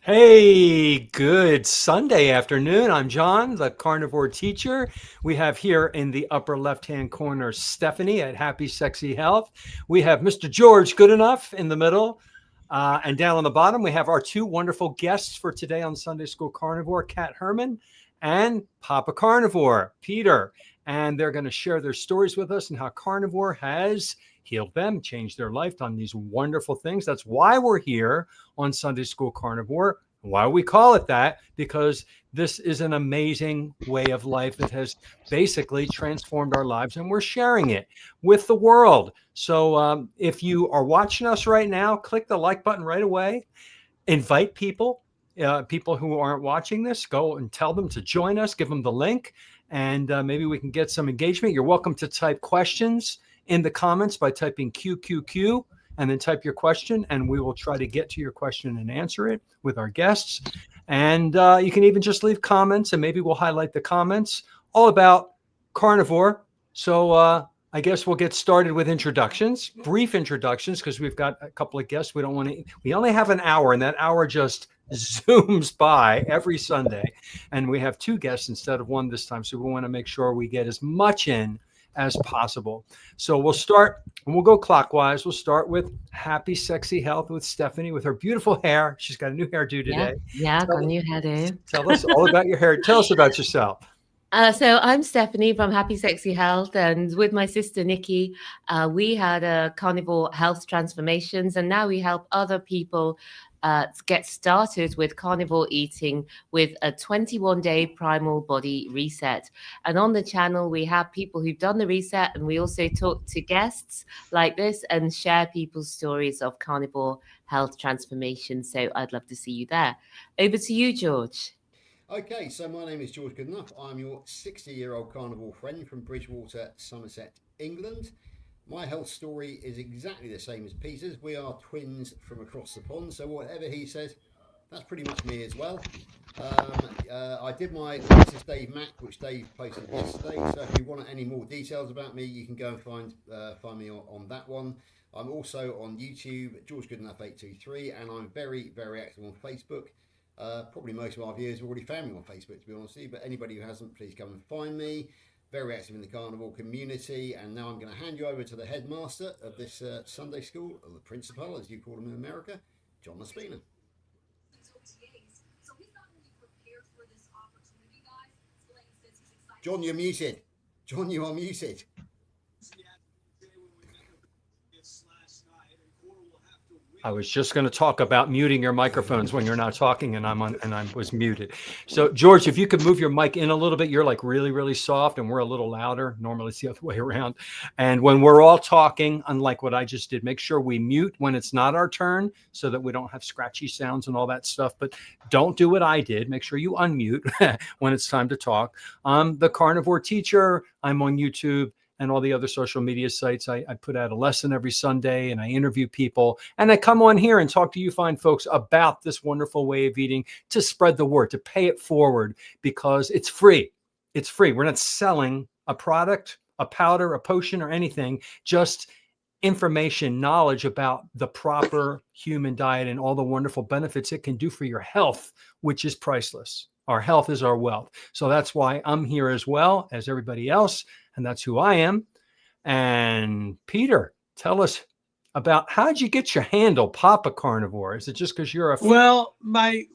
Hey, good Sunday afternoon. I'm John, the Carnivore Teacher. We have here in the upper left-hand corner Stephanie at Happy Sexy Health. We have Mr. George Goodenough in the middle. And down on the bottom, we have our two wonderful guests for today on Sunday School Carnivore, Kat Herman and Papa Carnivore, Peter. And they're going to share their stories with us and how carnivore has healed them, changed their life, done these wonderful things. That's why we're here on Sunday School Carnivore. Why we call it that? Because this is an amazing way of life that has basically transformed our lives, and we're sharing it with the world. So if you are watching us right now, click the like button right away. Invite people, people who aren't watching this, go and tell them to join us, give them the link, and maybe we can get some engagement. You're welcome to type questions in the comments by typing QQQ and then type your question, and we will try to get to your question and answer it with our guests. And you can even just leave comments, and maybe we'll highlight the comments all about carnivore. So I guess we'll get started with introductions, brief introductions, because we've got a couple of guests. We only have an hour, and that hour just zooms by every Sunday. And we have two guests instead of one this time. So we want to make sure we get as much in as possible. So we'll start, and we'll go clockwise. We'll start with Happy Sexy Health with Stephanie with her beautiful hair. She's got a new hairdo today. Yeah, got a new hairdo. Tell us all about your hair. Tell us about yourself. So I'm Stephanie from Happy Sexy Health, and with my sister Nikki, we had a carnivore health transformations, and now we help other people get started with carnivore eating with a 21-day primal body reset. And on the channel, we have people who've done the reset, and we also talk to guests like this and share people's stories of carnivore health transformation. So I'd love to see you there. Over to you, George. Okay, so my name is George Goodenough. I'm your 60-year-old carnivore friend from Bridgewater, Somerset, England. My health story is exactly the same as Peter's. We are twins from across the pond, so whatever he says, that's pretty much me as well. I did my This is Dave Mack, which Dave posted yesterday, so if you want any more details about me, you can go and find me on that one. I'm also on YouTube, George Goodenough 823, and I'm very, very active on Facebook. Probably most of our viewers have already found me on Facebook, to be honest with you, but anybody who hasn't, please come and find me. Very active in the carnivore community, and now I'm going to hand you over to the headmaster of this Sunday school, or the principal, as you call them in America, John Laspina. John, you're muted. John, you are muted. I was just going to talk about muting your microphones when you're not talking, and I was muted. So George, if you could move your mic in a little bit, you're like really, really soft, and we're a little louder. Normally it's the other way around. And when we're all talking, unlike what I just did, make sure we mute when it's not our turn so that we don't have scratchy sounds and all that stuff. But don't do what I did. Make sure you unmute when it's time to talk. I'm the Carnivore Teacher. I'm on YouTube and all the other social media sites. I put out a lesson every Sunday, and I interview people, and I come on here and talk to you fine folks about this wonderful way of eating, to spread the word, to pay it forward, because it's free. It's free. We're not selling a product, a powder, a potion, or anything, just information, knowledge about the proper human diet and all the wonderful benefits it can do for your health, which is priceless. Our health is our wealth. So that's why I'm here as well as everybody else. And that's who I am. And Peter, tell us about, how'd you get your handle, Papa Carnivore? Is it just because you're a... Well, when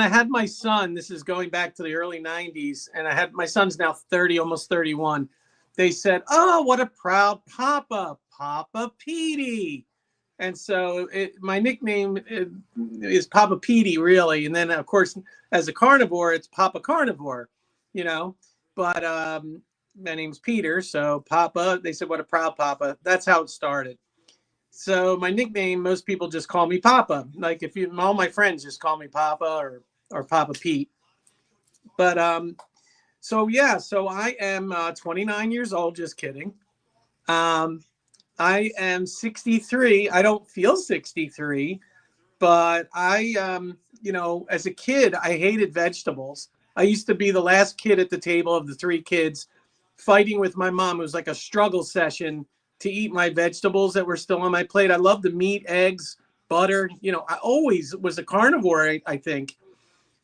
I had my son, this is going back to the early 90s, and my son's now 30, almost 31. They said, "Oh, what a proud Papa, Papa Petey." And so my nickname is Papa Petey, really. And then, of course, as a carnivore, it's Papa Carnivore, But my name's Peter, so Papa. They said, "What a proud Papa." That's how it started. So my nickname, most people just call me Papa. Like all my friends just call me Papa or Papa Pete. But so I am 29 years old. Just kidding. I am 63. I don't feel 63, but as a kid, I hated vegetables. I used to be the last kid at the table of the three kids, fighting with my mom. It was like a struggle session to eat my vegetables that were still on my plate. I love the meat, eggs, butter. I always was a carnivore, I think,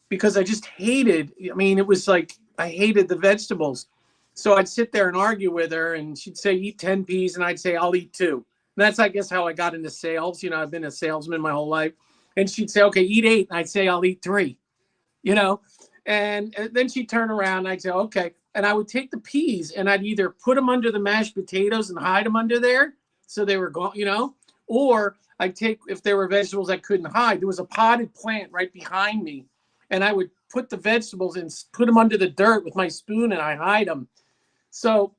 because I just hated, it was like I hated the vegetables. So I'd sit there and argue with her, and she'd say, eat 10 peas, and I'd say, I'll eat 2. And that's, I guess, how I got into sales. I've been a salesman my whole life. And she'd say, okay, eat 8. And I'd say, I'll eat 3, and then she'd turn around and I'd say, okay. And I would take the peas and I'd either put them under the mashed potatoes and hide them under there so they were gone, or I'd take, if there were vegetables I couldn't hide, there was a potted plant right behind me, and I would put the vegetables and put them under the dirt with my spoon, and I hide them. So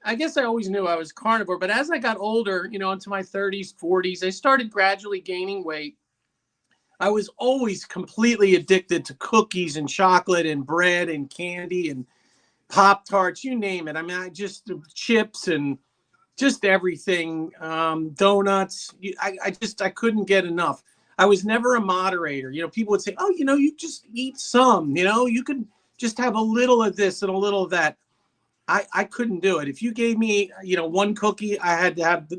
I guess I always knew I was carnivore, but as I got older, into my 30s, 40s, I started gradually gaining weight. I was always completely addicted to cookies and chocolate and bread and candy and Pop-Tarts, you name it. I just chips and just everything, donuts. I couldn't get enough. I was never a moderator. People would say, oh, you just eat some, you could just have a little of this and a little of that. I couldn't do it. If you gave me, one cookie, I had to have,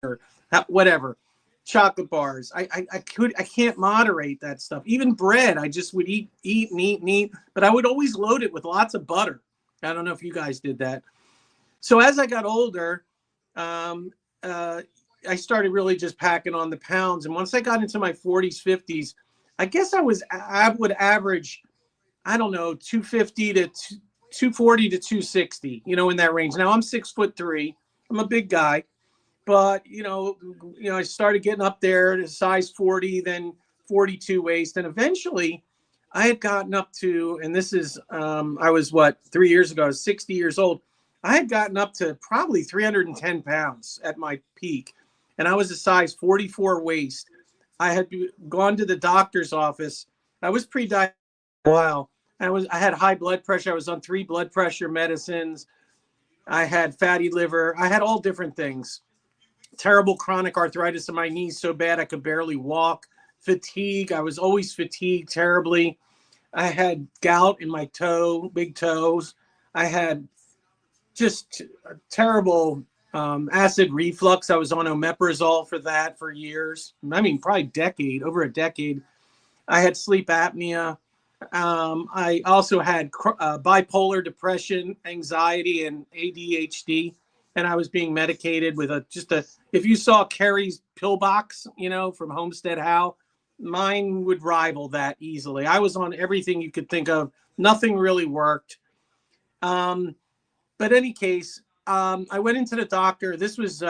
or whatever, chocolate bars. I can't moderate that stuff. Even bread, I just would eat, but I would always load it with lots of butter. I don't know if you guys did that. So as I got older, I started really just packing on the pounds. And once I got into my 40s, 50s, I guess I would average, I don't know, 250 to 240 to 260, in that range. Now I'm 6'3". I'm a big guy, but I started getting up there to size 40, then 42 waist. And eventually I had gotten up to, and this is, I was 3 years ago, I was 60 years old. I had gotten up to probably 310 pounds at my peak. And I was a size 44 waist. I had gone to the doctor's office. I was pre-diabetic for a while. I had high blood pressure. I was on 3 blood pressure medicines. I had fatty liver. I had all different things. Terrible chronic arthritis in my knees so bad I could barely walk. Fatigue. I was always fatigued terribly. I had gout in my big toes. I had just terrible acid reflux. I was on omeprazole for that for years. Probably over a decade. I had sleep apnea. I also had bipolar depression, anxiety, and ADHD, and I was being medicated with if you saw Carrie's pill box, from Homestead How, mine would rival that easily. I was on everything you could think of. Nothing really worked. But in any case, I went into the doctor. This was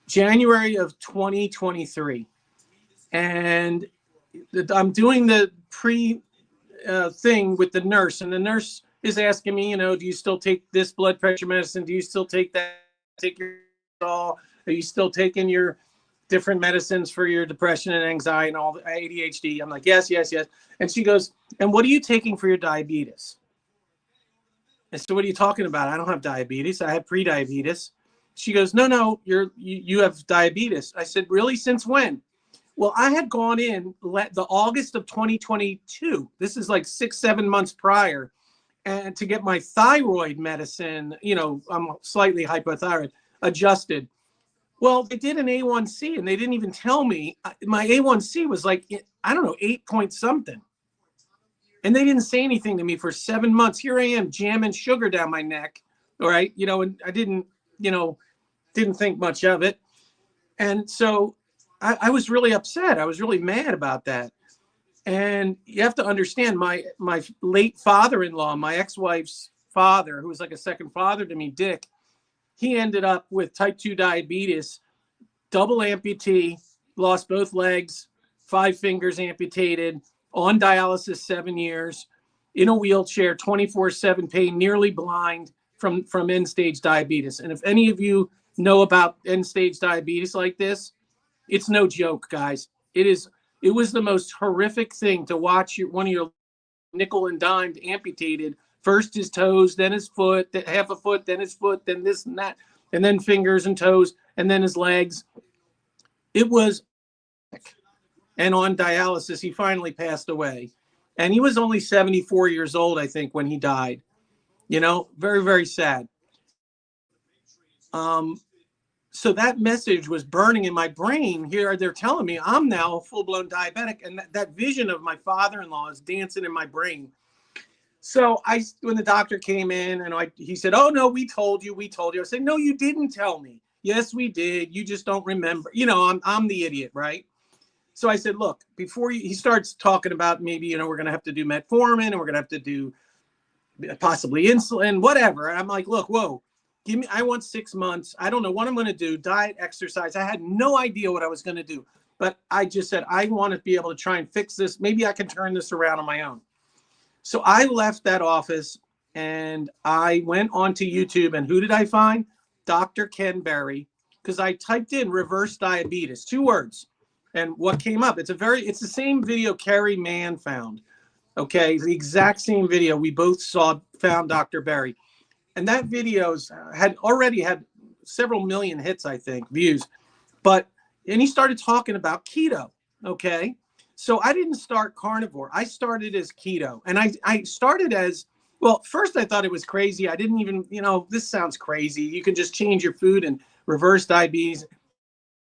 January of 2023. And I'm doing the thing with the nurse, and the nurse is asking me, do you still take this blood pressure medicine? Do you still take that? Take your all? Are you still taking your different medicines for your depression and anxiety and all the ADHD? I'm like, yes. And she goes, and what are you taking for your diabetes? I said, what are you talking about? I don't have diabetes. I have pre-diabetes. She goes, no, you have diabetes. I said, really? Since when? Well, I had gone in the August of 2022. This is like 6-7 months prior, and to get my thyroid medicine, I'm slightly hypothyroid, adjusted. Well, they did an A1C, and they didn't even tell me. My A1C was like, I don't know, 8 point something. And they didn't say anything to me for 7 months. Here I am jamming sugar down my neck. All right. And I didn't think much of it. And so I was really upset. I was really mad about that. And you have to understand, my late father-in-law, my ex-wife's father, who was like a second father to me, Dick, he ended up with type 2 diabetes, double amputee, lost both legs, 5 fingers amputated, on dialysis 7 years, in a wheelchair, 24/7 pain, nearly blind from end-stage diabetes. And if any of you know about end-stage diabetes like this, it's no joke, guys. It was the most horrific thing to watch one of your nickel and dimed amputated, first his toes, then his foot, then half a foot, then his foot, then this and that, and then fingers and toes, and then his legs. It was, and on dialysis, he finally passed away. And he was only 74 years old, I think, when he died. Very, very sad. so that message was burning in my brain. Here they're telling me I'm now a full-blown diabetic, and that vision of my father-in-law is dancing in my brain. So when the doctor came in and he said, "Oh no, we told you." I said, "No, you didn't tell me." "Yes, we did. You just don't remember." I'm the idiot, right? So I said, "Look, before he starts talking about maybe, we're going to have to do metformin and we're going to have to do possibly insulin, whatever." And I'm like, "Look, whoa, I want 6 months. I don't know what I'm going to do. Diet, exercise." I had no idea what I was going to do, but I just said, I want to be able to try and fix this. Maybe I can turn this around on my own. So I left that office and I went onto YouTube, and who did I find? Dr. Ken Berry, because I typed in reverse diabetes, 2 words. And what came up? It's the same video Carrie Mann found. Okay, the exact same video we both found Dr. Berry. And that videos had already had several million hits, I think, views. And he started talking about keto. Okay. So I didn't start carnivore. I started as keto. And I started as, well, first I thought it was crazy. I didn't even, this sounds crazy. You can just change your food and reverse diabetes. I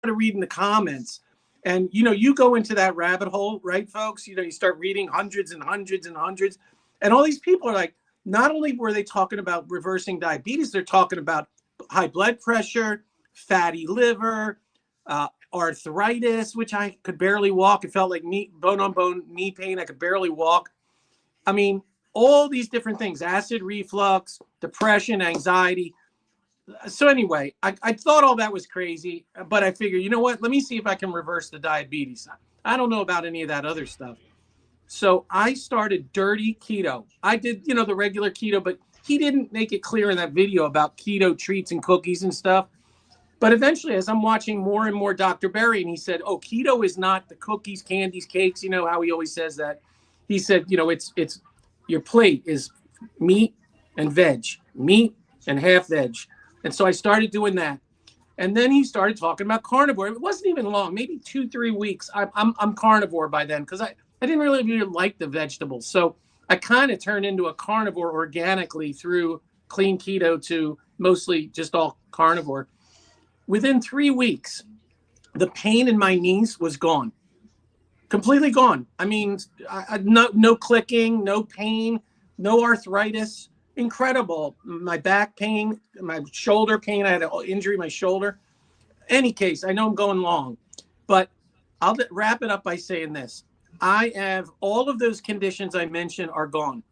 started reading the comments. And, you go into that rabbit hole, right, folks? You start reading hundreds and hundreds and hundreds. And all these people are like, not only were they talking about reversing diabetes, they're talking about high blood pressure, fatty liver, arthritis, which I could barely walk. It felt like bone-on-bone knee pain. I could barely walk. I mean, all these different things, acid reflux, depression, anxiety. So anyway, I thought all that was crazy, but I figured, you know what? Let me see if I can reverse the diabetes. I don't know about any of that other stuff. So I started dirty keto. I did, the regular keto, but he didn't make it clear in that video about keto treats and cookies and stuff. But eventually, as I'm watching more and more Dr. Berry, and he said, "Oh, keto is not the cookies, candies, cakes." You know how he always says that. He said, it's your plate is meat and veg, meat and half veg. And so I started doing that. And then he started talking about carnivore. It wasn't even long, maybe 2-3 weeks. I'm carnivore by then, because I didn't really like the vegetables. So I kind of turned into a carnivore organically through clean keto to mostly just all carnivore. Within 3 weeks, the pain in my knees was gone, completely gone. I mean, no clicking, no pain, no arthritis. Incredible. My back pain, my shoulder pain. I had an injury in my shoulder. Any case, I know I'm going long, but I'll wrap it up by saying this. I have all of those conditions I mentioned are gone.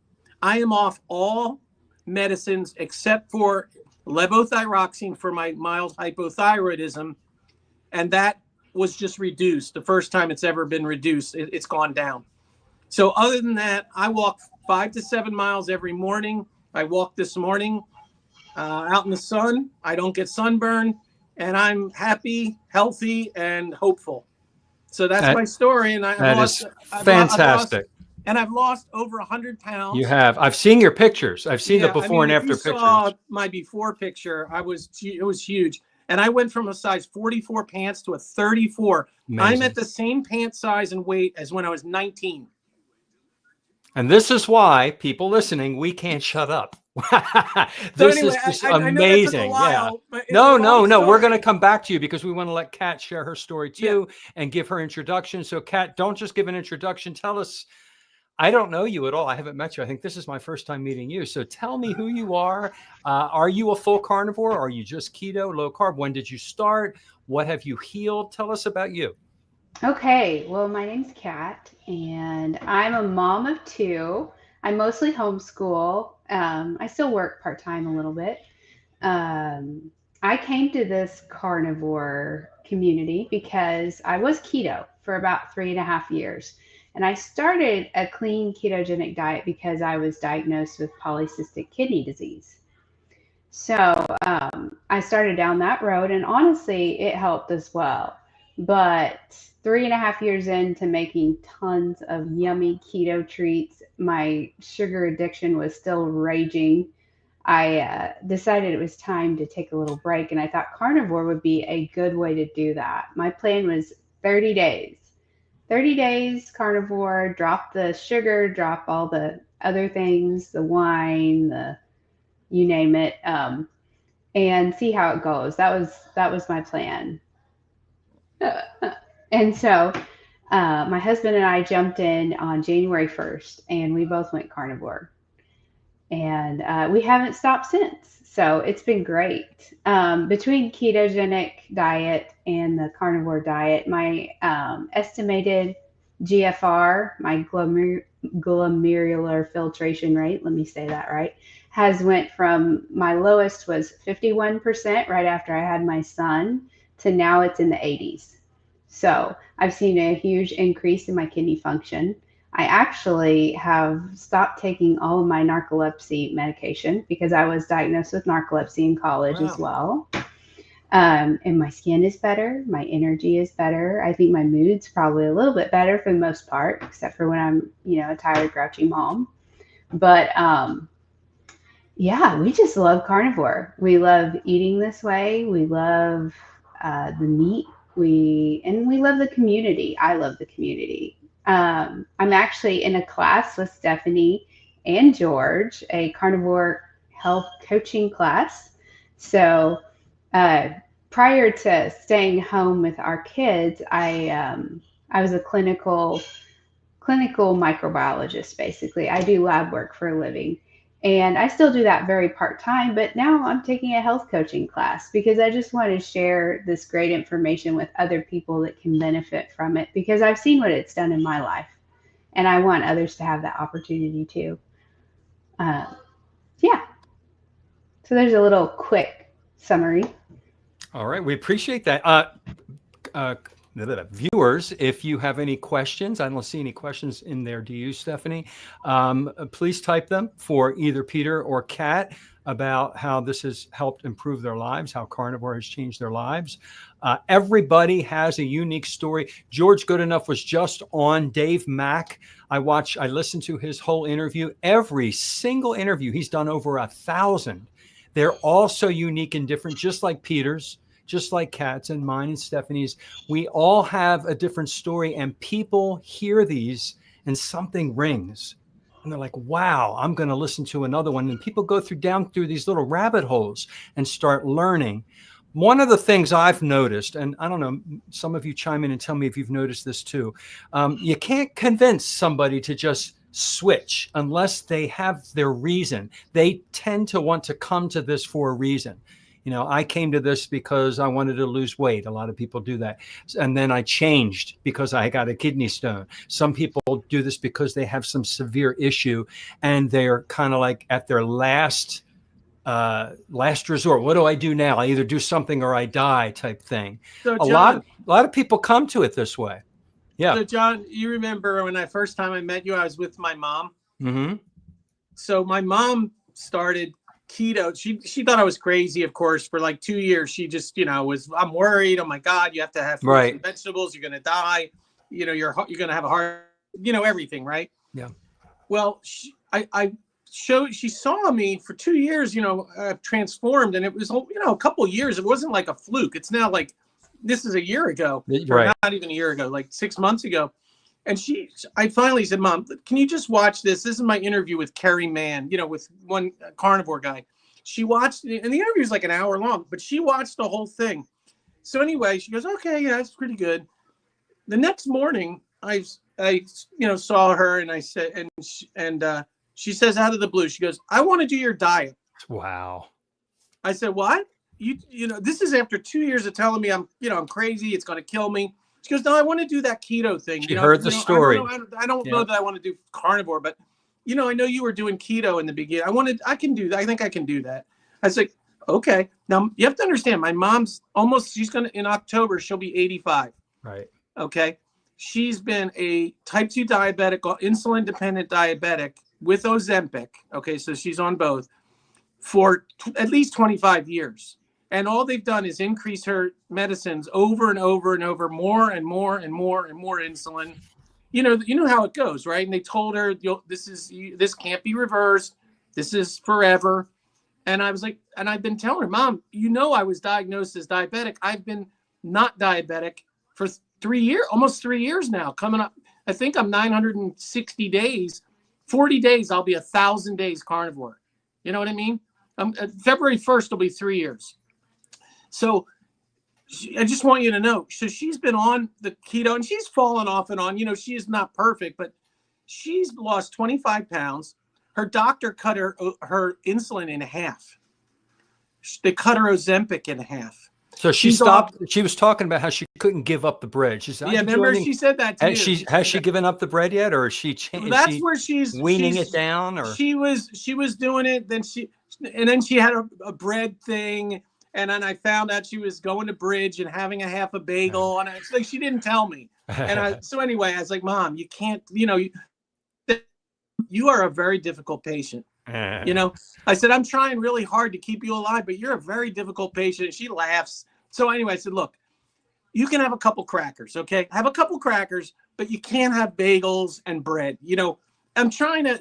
I am off all medicines except for levothyroxine for my mild hypothyroidism, and that was just reduced. The first time it's ever been reduced, it's gone down. So other than that, I walk 5 to 7 miles every morning. I walked this morning out in the sun. I don't get sunburn, and I'm happy, healthy, and hopeful. So that's my story. And that is fantastic. I've lost over 100 pounds. You have. I've seen your pictures. I've seen the before and after pictures. Saw my before picture. It was huge. And I went from a size 44 pants to a 34. Amazing. I'm at the same pant size and weight as when I was 19. And this is why, people listening, we can't shut up. This is just amazing. While, yeah. No. We're going to come back to you because we want to let Kat share her story too and give her introduction. So Kat, don't just give an introduction. Tell us, I don't know you at all. I haven't met you. I think this is my first time meeting you. So tell me who you are. Are you a full carnivore? Are you just keto, low carb? When did you start? What have you healed? Tell us about you. Okay, well, my name's Kat, and I'm a mom of 2. I mostly homeschool. I still work part-time a little bit. I came to this carnivore community because I was keto for about 3.5 years. And I started a clean ketogenic diet because I was diagnosed with polycystic kidney disease. So I started down that road, and honestly, it helped as well. But 3.5 years into making tons of yummy keto treats, my sugar addiction was still raging. I decided it was time to take a little break, and I thought carnivore would be a good way to do that. My plan was 30 days. 30 days carnivore, drop the sugar, drop all the other things, the wine, you name it. and see how it goes. That was my plan. And so my husband and I jumped in on January 1st, and we both went carnivore. And we haven't stopped since. So it's been great. Between ketogenic diet and the carnivore diet, my estimated GFR, my glomerular filtration rate, let me say that right, has went from, my lowest was 51% right after I had my son, to now it's in the 80s. So I've seen a huge increase in my kidney function. I actually have stopped taking all of my narcolepsy medication because I was diagnosed with narcolepsy in college as well. And my skin is better. My energy is better. I think my mood's probably a little bit better for the most part, except for when I'm, a tired, grouchy mom. But yeah, we just love carnivore. We love eating this way. We love the meat. We love the community. I love the community. I'm actually in a class with Stephanie and George, a carnivore health coaching class. So prior to staying home with our kids, I was a clinical microbiologist, basically. I do lab work for a living. And I still do that very part-time, but now I'm taking a health coaching class because I just want to share this great information with other people that can benefit from it, because I've seen what it's done in my life, and I want others to have that opportunity too. Yeah. So there's a little quick summary. All right. We appreciate that. Viewers, if you have any questions, I don't see any questions in there. Do you, Stephanie? Please type them for either Peter or Kat about how this has helped improve their lives, how carnivore has changed their lives. Everybody has a unique story. George Goodenough was just on. Dave Mack, I listened to his whole interview. Every single interview, he's done over 1,000. They're all so unique and different, just like Peter's, just like Kat's and mine and Stephanie's. We all have a different story, and people hear these and something rings. And they're like, wow, I'm going to listen to another one. And people go down through these little rabbit holes and start learning. One of the things I've noticed, and I don't know, some of you chime in and tell me if you've noticed this too. You can't convince somebody to just switch unless they have their reason. They tend to want to come to this for a reason. I came to this because I wanted to lose weight. A lot of people do that. And then I changed because I got a kidney stone. Some people do this because they have some severe issue and they're kind of like at their last resort. What do I do now? I either do something or I die type thing. So a lot of people come to it this way. Yeah. So John, you remember when first time I met you, I was with my mom. Mm-hmm. So my mom started keto. She thought I was crazy, of course, for like 2 years. She just, I'm worried. Oh my God, you have to have fruits and vegetables. You're going to die. You're going to have a heart, everything. Right. Yeah. Well, she saw me for 2 years, transformed. And it was, a couple of years. It wasn't like a fluke. It's now like, this is a year ago, right? Not even a year ago, like 6 months ago. And I finally said, Mom, can you just watch this? This is my interview with Kerry Mann, with one carnivore guy. She watched, and the interview is like an hour long, but she watched the whole thing. So anyway, she goes, okay, yeah, it's pretty good. The next morning, I saw her, and I said, and she says out of the blue, she goes, I want to do your diet. Wow. I said, what? This is after 2 years of telling me I'm crazy. It's going to kill me. She goes, no, I want to do that keto thing. She heard the story. I don't know that I want to do carnivore, but I know you were doing keto in the beginning. I can do that. I think I can do that. I was like, okay. Now you have to understand, my mom's in October, she'll be 85. Right. Okay. She's been a type 2 diabetic, insulin dependent diabetic with Ozempic. Okay. So she's on both for at least 25 years. And all they've done is increase her medicines over and over and over, more and more and more and more insulin. You know how it goes, right? And they told her, this can't be reversed. This is forever. And I was like, and I've been telling her, Mom, I was diagnosed as diabetic. I've been not diabetic for 3 years, almost 3 years now. Coming up, I think I'm 960 days. 40 days, I'll be 1,000 days carnivore. You know what I mean? February 1st will be 3 years. So I just want you to know, so she's been on the keto and she's fallen off and on. You know, she is not perfect, but she's lost 25 pounds. Her doctor cut her insulin in half. They cut her Ozempic in half. So she stopped. She was talking about how she couldn't give up the bread. She said, "Yeah, remember she said that to you." Has she given up the bread yet, or is she? That's where she's weaning it down, or she was doing it. Then she had a bread thing, and then I found out she was going to Bridge and having a half a bagel, and it's like she didn't tell me. And so anyway, I was like, Mom, you can't. You know, you are a very difficult patient. You know, I said, I'm trying really hard to keep you alive, but you're a very difficult patient. She laughs. So anyway, I said, look, you can have a couple crackers. Okay. Have a couple crackers, but you can't have bagels and bread. You know, I'm trying to,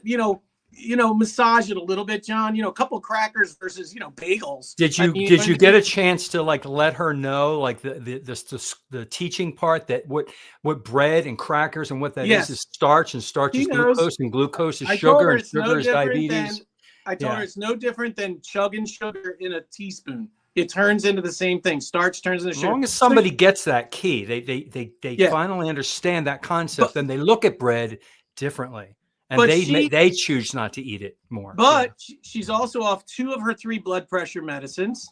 massage it a little bit, John, a couple crackers versus, bagels. Did you get a chance to like let her know like the teaching part that what bread and crackers and what that is starch, and starch is glucose, and glucose is sugar, and sugar is diabetes. I told her it's no different than chugging sugar in a teaspoon. It turns into the same thing. Starch turns into sugar. As long as somebody gets that key, they finally understand that concept, and they look at bread differently. And they choose not to eat it more. But she's also off 2 of her 3 blood pressure medicines.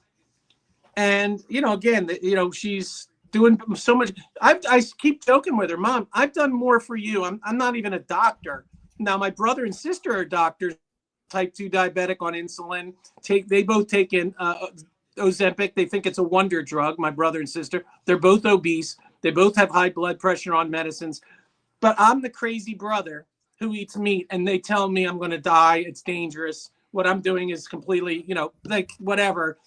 And, again, she's doing so much. I keep joking with her, Mom, I've done more for you. I'm not even a doctor. Now, my brother and sister are doctors, type 2 diabetic on insulin. They both take in Ozempic. They think it's a wonder drug, my brother and sister. They're both obese. They both have high blood pressure on medicines. But I'm the crazy brother who eats meat, and they tell me I'm going to die. It's dangerous. What I'm doing is completely, like whatever.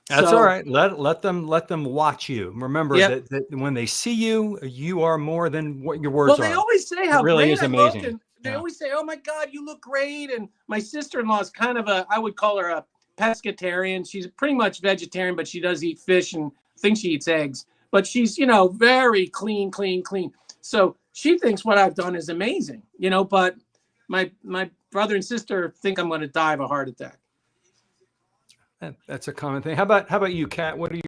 That's all right. Let them watch you. Remember that when they see you, you are more than what your words are. Well, they always say how really great is I amazing. look, and they always say, "Oh my God, you look great." And my sister-in-law is kind of I would call her a pescatarian. She's pretty much vegetarian, but she does eat fish and thinks she eats eggs. But she's, very clean. So she thinks what I've done is amazing, but my brother and sister think I'm going to die of a heart attack. That's a common thing. How about you, Kat? What are your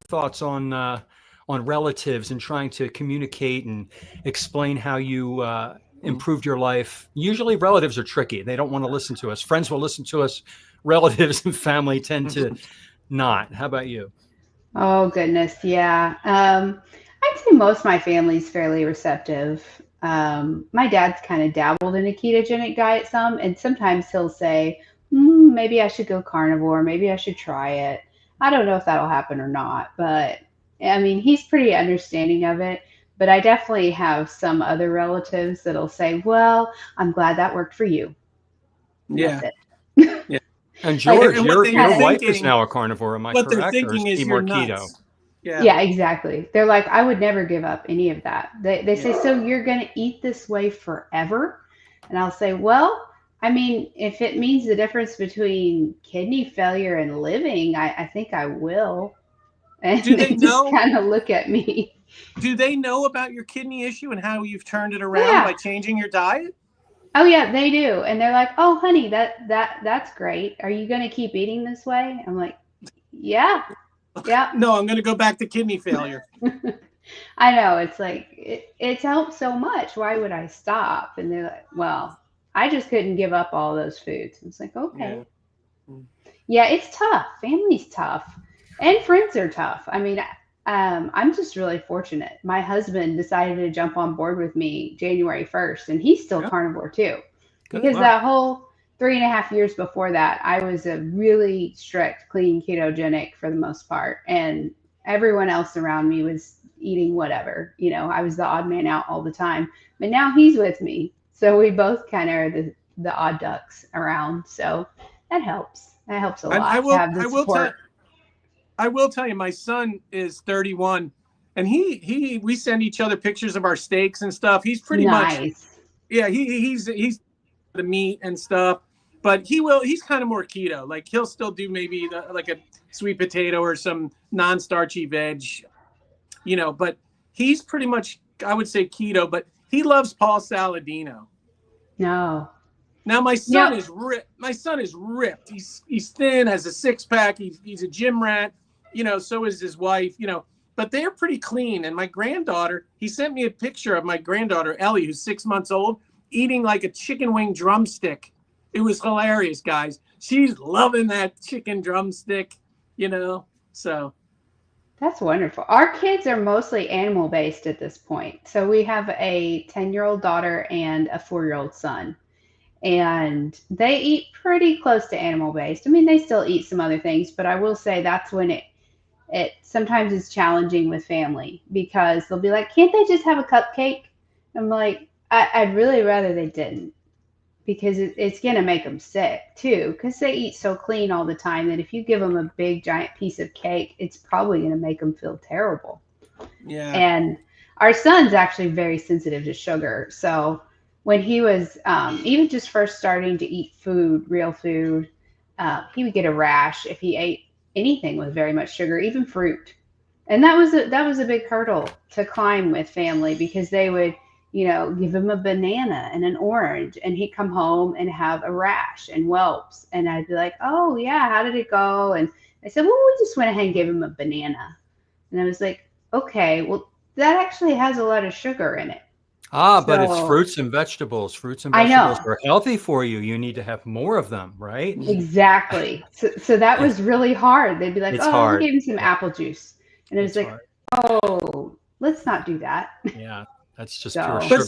thoughts on relatives and trying to communicate and explain how you improved your life? Usually relatives are tricky. They don't want to listen to us. Friends will listen to us. Relatives and family tend to not. How about you? Oh, goodness. Yeah. I'd say most of my family's fairly receptive. My dad's kind of dabbled in a ketogenic diet some, and sometimes he'll say, maybe I should go carnivore. Maybe I should try it. I don't know if that'll happen or not, but I mean, he's pretty understanding of it. But I definitely have some other relatives that'll say, well, I'm glad that worked for you. And yeah. That's it. Yeah. And George, and your wife is now a carnivore. Am I correct? What they're thinking is you're keto? Yeah, exactly. They're like, I would never give up any of that. They say, so you're going to eat this way forever? And I'll say, well, I mean, if it means the difference between kidney failure and living, I think I will. And do they just kind of look at me. Do they know about your kidney issue and how you've turned it around by changing your diet? Oh yeah, they do. And they're like, oh honey, that's great. Are you going to keep eating this way? I'm like, yeah. Yeah. No, I'm going to go back to kidney failure. I know. It's like, it's helped so much. Why would I stop? And they're like, well, I just couldn't give up all those foods. It's like, okay. Yeah, it's tough. Family's tough. And friends are tough. I mean, I'm just really fortunate. My husband decided to jump on board with me January 1st, and he's still carnivore too. Because that whole 3.5 years before that, I was a really strict, clean ketogenic for the most part. And everyone else around me was eating whatever. I was the odd man out all the time. But now he's with me. So we both kind of are the odd ducks around. So that helps. That helps a lot to have the support. I will tell you, my son is 31, and we send each other pictures of our steaks and stuff. He's pretty much, he's the meat and stuff, but he's kind of more keto. Like he'll still do maybe like a sweet potato or some non-starchy veg, but he's pretty much, I would say keto, but he loves Paul Saladino. No. Now my son Yeah. is ripped. My son is ripped. He's thin, has a six-pack. He's a gym rat. So is his wife. But they're pretty clean. And my granddaughter, he sent me a picture of my granddaughter Ellie, who's 6 months old, eating like a chicken wing drumstick. It was hilarious, guys. She's loving that chicken drumstick. So. That's wonderful. Our kids are mostly animal based at this point. So we have a 10-year-old daughter and a 4-year-old son. And they eat pretty close to animal based. I mean, they still eat some other things, but I will say that's when it sometimes is challenging with family, because they'll be like, can't they just have a cupcake? I'm like, I'd really rather they didn't, because it's going to make them sick too, because they eat so clean all the time that if you give them a big giant piece of cake, it's probably going to make them feel terrible. Yeah. And our son's actually very sensitive to sugar. So when he was even just first starting to eat food, real food, he would get a rash if he ate anything with very much sugar, even fruit. And that was a big hurdle to climb with family, because they would, give him a banana and an orange, and he'd come home and have a rash and whelps. And I'd be like, oh yeah, how did it go? And I said, well, we just went ahead and gave him a banana. And I was like, okay, well, that actually has a lot of sugar in it. But it's So- fruits and vegetables. Fruits and I know. vegetables are healthy for you. You need to have more of them, right? Exactly. So that was really hard. They'd be like, It's oh, hard. we gave him some Yeah. apple juice. And it was It's like, hard. oh, let's not do that. Yeah, that's just So- pure But sugar But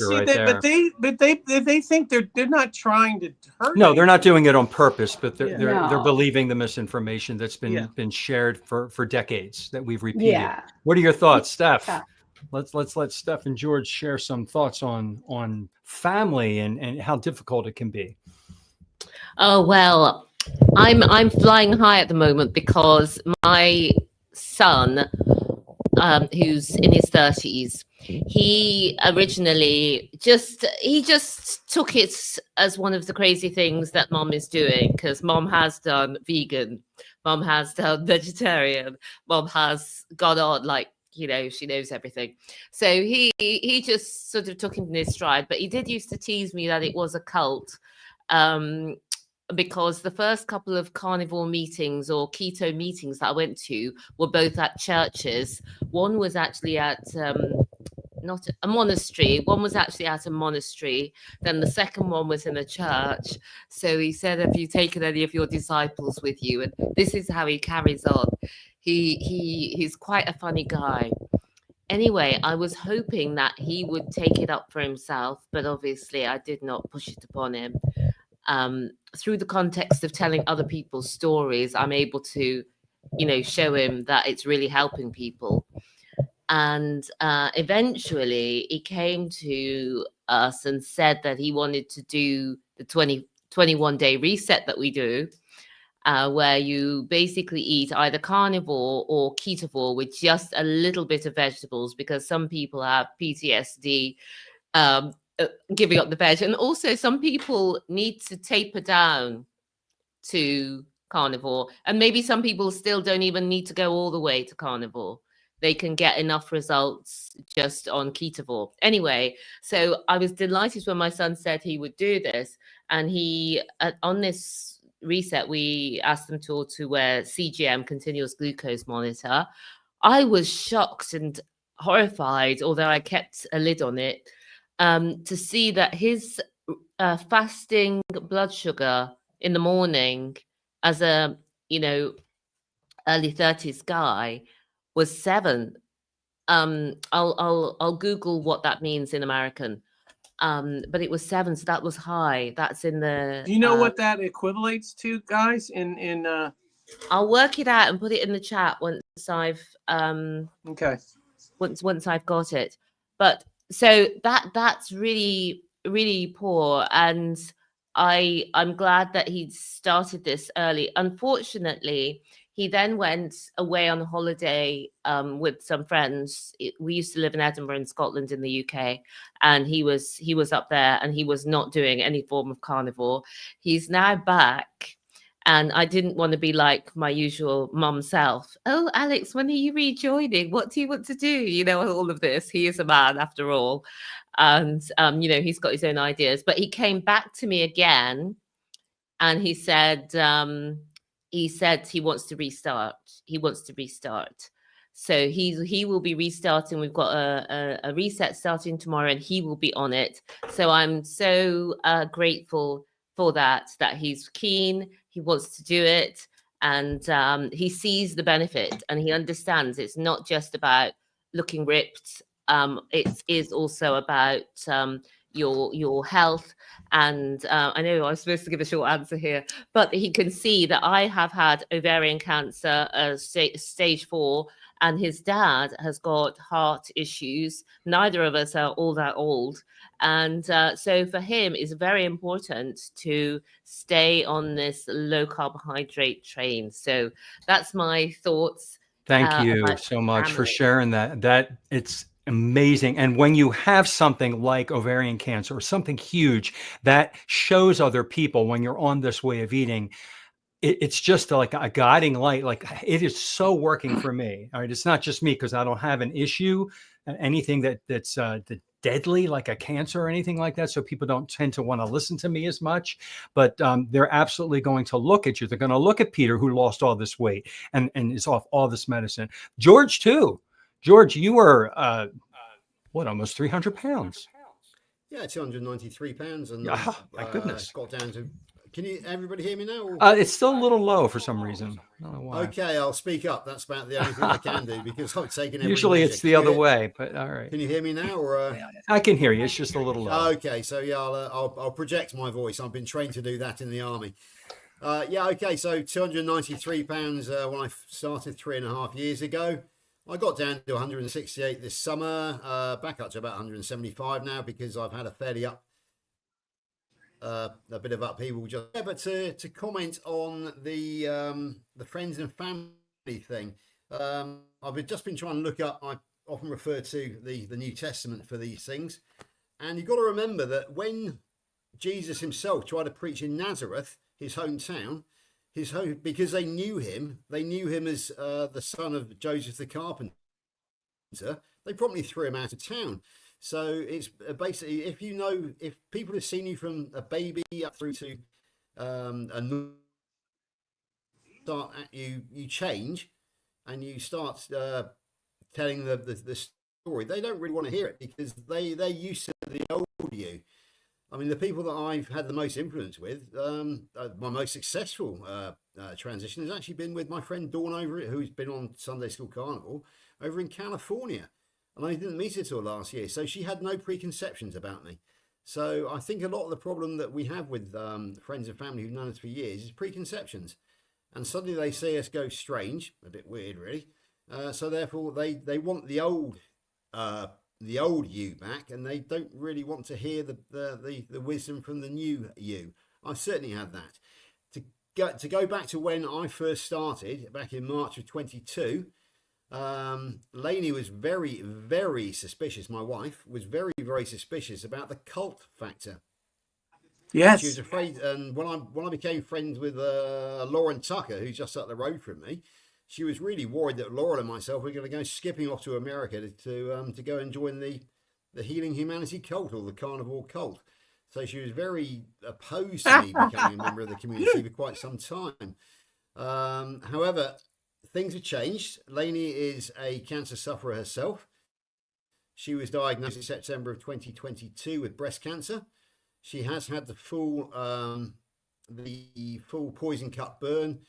see, right there. they think they're not trying to hurt. No, they're not anyone. doing it on purpose, but they're Yeah. they're No. believing the misinformation that's been Yeah. been shared for decades that we've repeated. Yeah. What are your thoughts, Steph? Yeah. Let's let Steph and George share some thoughts on family and how difficult it can be. Oh well, I'm flying high at the moment because my son, who's in his 30s, he originally just took it as one of the crazy things that mom is doing, because mom has done vegan, mom has done vegetarian, mom has gone on like, she knows everything. So he just sort of took it in his stride. But he did used to tease me that it was a cult, because the first couple of carnivore meetings or keto meetings that I went to were both at churches. One was actually at not a monastery. One was actually at a monastery. Then the second one was in a church. So he said, have you taken any of your disciples with you? And this is how he carries on. He's quite a funny guy. Anyway, I was hoping that he would take it up for himself, but obviously I did not push it upon him. Through the context of telling other people's stories, I'm able to, show him that it's really helping people. And eventually he came to us and said that he wanted to do the 21-day reset that we do, where you basically eat either carnivore or ketovore with just a little bit of vegetables, because some people have PTSD giving up the veg. And also some people need to taper down to carnivore. And maybe some people still don't even need to go all the way to carnivore. They can get enough results just on ketovore. Anyway, so I was delighted when my son said he would do this. And he, on this reset, we asked them to wear CGM, continuous glucose monitor. I was shocked and horrified, although I kept a lid on it, to see that his fasting blood sugar in the morning as a, early 30s guy was 7. I'll Google what that means in American. But it was 7, so that was high. That's in the. Do you know what that equivalates to, guys? I'll work it out and put it in the chat once I've Okay. Once I've got it. But so that's really, really poor. And I'm glad that he started this early. Unfortunately, he then went away on holiday with some friends. We used to live in Edinburgh in Scotland in the UK, and he was up there and he was not doing any form of carnivore. He's now back, And I didn't want to be like my usual mum self. Oh, Alex, when are you rejoining? What do you want to do? You know, all of this. He is a man after all. And, you know, he's got his own ideas. But he came back to me again and he said he wants to restart. He wants to restart. So he will be restarting. We've got a reset starting tomorrow and he will be on it. So I'm so grateful for that he's keen, he wants to do it, and he sees the benefit and he understands it's not just about looking ripped. It is also about your health. And I know I was supposed to give a short answer here, but he can see that I have had ovarian cancer, stage 4, and his dad has got heart issues. Neither of us are all that old. And so for him, it's very important to stay on this low carbohydrate train. So that's my thoughts. Thank you About so much for family. sharing that. That it's amazing. And when you have something like ovarian cancer or something huge that shows other people when you're on this way of eating, it's just like a guiding light. Like it is so working for me. All right. It's not just me because I don't have an issue, anything that's deadly like a cancer or anything like that. So people don't tend to want to listen to me as much, but they're absolutely going to look at you. They're going to look at Peter, who lost all this weight and is off all this medicine. George too. George, you were almost 300 pounds. Yeah, 293 pounds, and Yeah, my goodness. got down to. Can you everybody hear me now? Or? It's still a little low for some reason. I don't know why. Okay, I'll speak up. That's about the only thing I can do because I've taken every Usually measure. it's the other way, but all right. Can you hear me now? Or I can hear you. It's just a little low. okay, so yeah, I'll project my voice. I've been trained to do that in the army. Yeah, okay, so 293 pounds when I started 3.5 years ago. I got down to 168 this summer, back up to about 175 now because I've had a fairly a bit of upheaval. Just yeah, but to comment on the friends and family thing, I've just been trying to look up. I often refer to the New Testament for these things, and you've got to remember that when Jesus himself tried to preach in Nazareth, his hometown, because they knew him as the son of Joseph the carpenter. They promptly threw him out of town. So it's basically, if people have seen you from a baby up through to start at you change and you start telling the story, they don't really want to hear it because they're used to the old you. I mean, the people that I've had the most influence with, my most successful transition has actually been with my friend Dawn who's been on Sunday School Carnivore over in California. And I didn't meet her till last year. So she had no preconceptions about me. So I think a lot of the problem that we have with friends and family who've known us for years is preconceptions. And suddenly they see us go strange, a bit weird really. So therefore they want the old you back, and they don't really want to hear the wisdom from the new you. I certainly had that. To go back to when I first started back in March of 22, Lainey was very, very suspicious. My wife was very, very suspicious about the cult factor. Yes. She was afraid, and when I became friends with Lauren Tucker, who's just up the road from me, she was really worried that Laura and myself were going to go skipping off to America to go and join the Healing Humanity cult or the Carnivore cult. So she was very opposed to me becoming a member of the community for quite some time. However, things have changed. Lainey is a cancer sufferer herself. She was diagnosed in September of 2022 with breast cancer. She has had the full poison cut burn,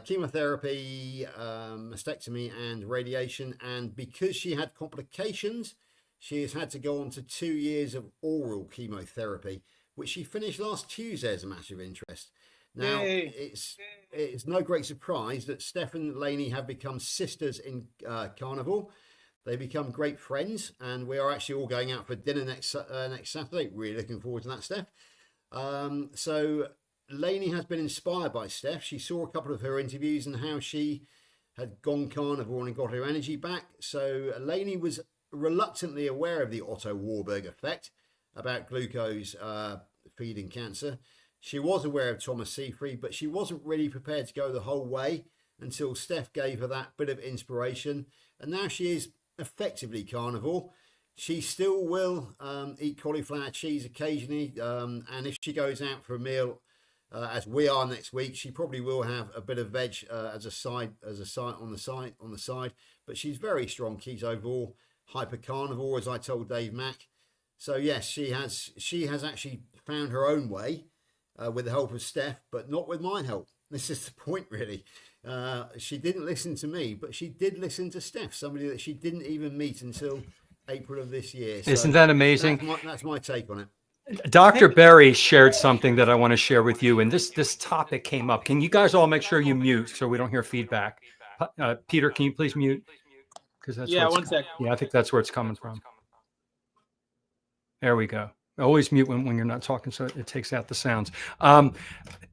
chemotherapy, mastectomy and radiation, and because she had complications, she has had to go on to 2 years of oral chemotherapy, which she finished last Tuesday as a matter of interest. Now, it's no great surprise that Steph and Lainey have become sisters in Carnivore. They become great friends, and we are actually all going out for dinner next Saturday. Really looking forward to that, Steph. So Lainey has been inspired by Steph. She saw a couple of her interviews and how she had gone carnivore and got her energy back. So Lainey was reluctantly aware of the Otto Warburg effect about glucose feeding cancer. She was aware of Thomas Seyfried, but she wasn't really prepared to go the whole way until Steph gave her that bit of inspiration. And now she is effectively carnivore. She still will eat cauliflower cheese occasionally, and if she goes out for a meal, as we are next week, she probably will have a bit of veg as a side on the side. But she's very strong keto overall, hyper carnivore, as I told Dave Mack. So yes, she has actually found her own way with the help of Steph, but not with my help. This is the point, really. She didn't listen to me, but she did listen to Steph, somebody that she didn't even meet until April of this year. So isn't that amazing? That's my take on it. Dr. Berry shared something that I want to share with you, and this topic came up. Can you guys all make sure you mute so we don't hear feedback? Peter, can you please mute? Because that's one sec. Yeah, I think that's where it's coming from. There we go. Always mute when you're not talking, so it takes out the sounds.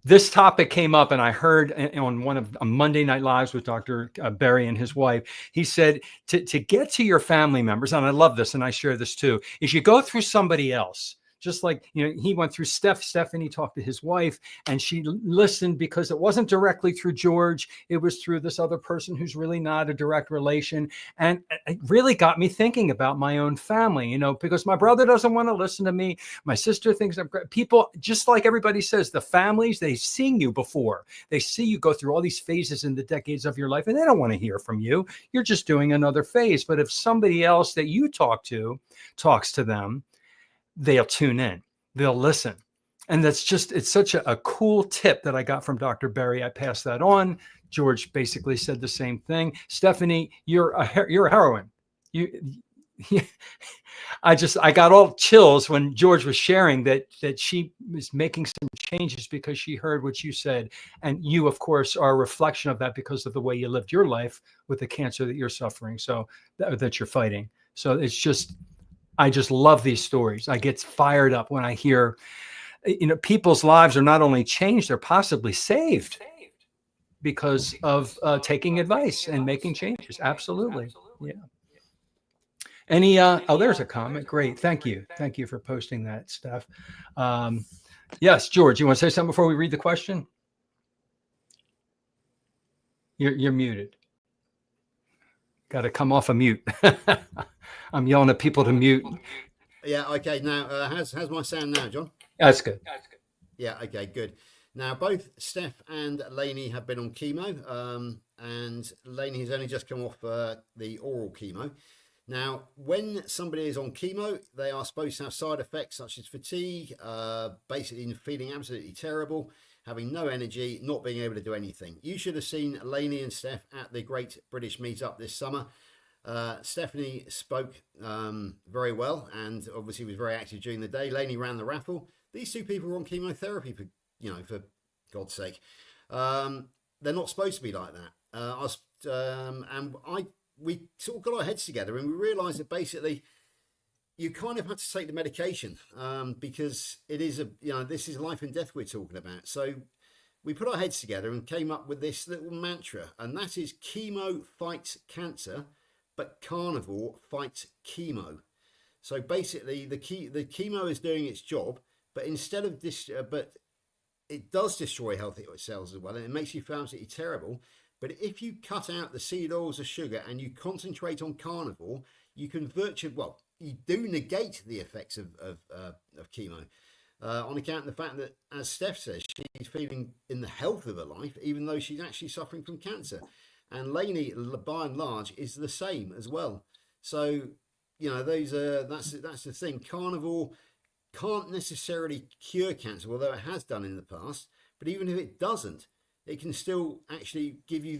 This topic came up, and I heard on one of Monday Night Lives with Dr. Berry and his wife. He said to get to your family members, and I love this, and I share this too, is you go through somebody else. Just like, he went through Stephanie talked to his wife, and she listened because it wasn't directly through George. It was through this other person who's really not a direct relation. And it really got me thinking about my own family, because my brother doesn't want to listen to me. My sister thinks I'm great. People, just like everybody says, the families, they've seen you before. They see you go through all these phases in the decades of your life, and they don't want to hear from you. You're just doing another phase. But if somebody else that you talk to talks to them, they'll tune in, they'll listen. And it's such a cool tip that I got from Dr. Berry. I passed that on. George basically said the same thing. Stephanie, you're a heroine. I got all chills when George was sharing that she was making some changes because she heard what you said. And you, of course, are a reflection of that because of the way you lived your life with the cancer that you're suffering, so that you're fighting. So I just love these stories. I get fired up when I hear, people's lives are not only changed, they're possibly saved because of taking advice and making changes. Absolutely. Yeah. Any, there's a comment. Great. Thank you. Thank you for posting that, Steph. Yes, George, you want to say something before we read the question? You're muted. Got to come off a mute. I'm yelling at people to mute. Yeah, okay. Now, how's my sound now, John? That's good. Yeah, okay, good. Now, both Steph and Lainey have been on chemo, and Lainey has only just come off the oral chemo. Now, when somebody is on chemo, they are supposed to have side effects such as fatigue, basically feeling absolutely terrible, having no energy, not being able to do anything. You should have seen Lainey and Steph at the Great British Meetup this summer. Stephanie spoke very well and obviously was very active during the day. Lainey ran the raffle. These two people were on chemotherapy for God's sake. They're not supposed to be like that. We sort of got our heads together and we realised that basically you kind of had to take the medication because it is this is life and death we're talking about. So we put our heads together and came up with this little mantra, and that is chemo fights cancer, but carnivore fights chemo. So basically the chemo is doing its job, but instead of this, but it does destroy healthy cells as well, and it makes you feel absolutely terrible. But if you cut out the seed oils of sugar and you concentrate on carnivore, you can you do negate the effects of chemo on account of the fact that, as Steph says, she's feeling in the health of her life, even though she's actually suffering from cancer. And Lainey, by and large, is the same as well. So, that's the thing. Carnivore can't necessarily cure cancer, although it has done in the past. But even if it doesn't, it can still actually give you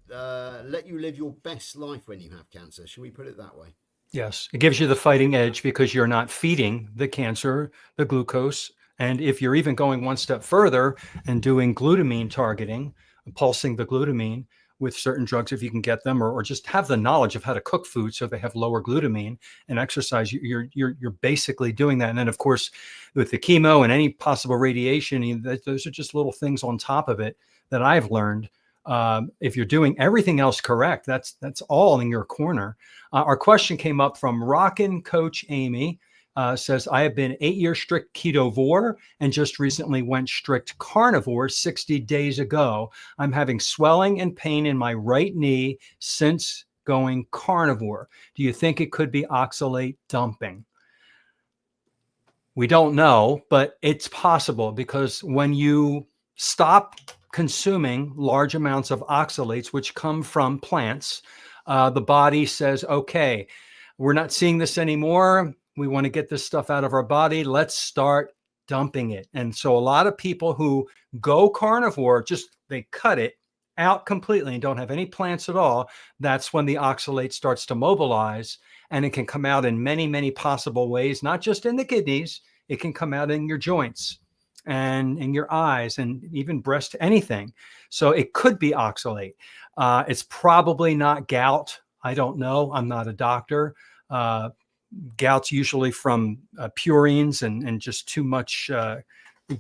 let you live your best life when you have cancer. Shall we put it that way? Yes. It gives you the fighting edge because you're not feeding the cancer the glucose. And if you're even going one step further and doing glutamine targeting, pulsing the glutamine with certain drugs, if you can get them, or just have the knowledge of how to cook food so they have lower glutamine and exercise, you're basically doing that. And then, of course, with the chemo and any possible radiation, those are just little things on top of it that I've learned. If you're doing everything else correct, that's all in your corner. Our question came up from Rockin' Coach Amy. says, I have been 8 years strict ketovore and just recently went strict carnivore 60 days ago. I'm having swelling and pain in my right knee since going carnivore. Do you think it could be oxalate dumping? We don't know, but it's possible, because when you stop consuming large amounts of oxalates, which come from plants, the body says, okay, we're not seeing this anymore. We want to get this stuff out of our body. Let's start dumping it. And so a lot of people who go carnivore, they cut it out completely and don't have any plants at all. That's when the oxalate starts to mobilize, and it can come out in many, many possible ways, not just in the kidneys. It can come out in your joints and in your eyes and even breast, anything. So it could be oxalate. It's probably not gout. I don't know. I'm not a doctor. Gout's usually from purines and just too much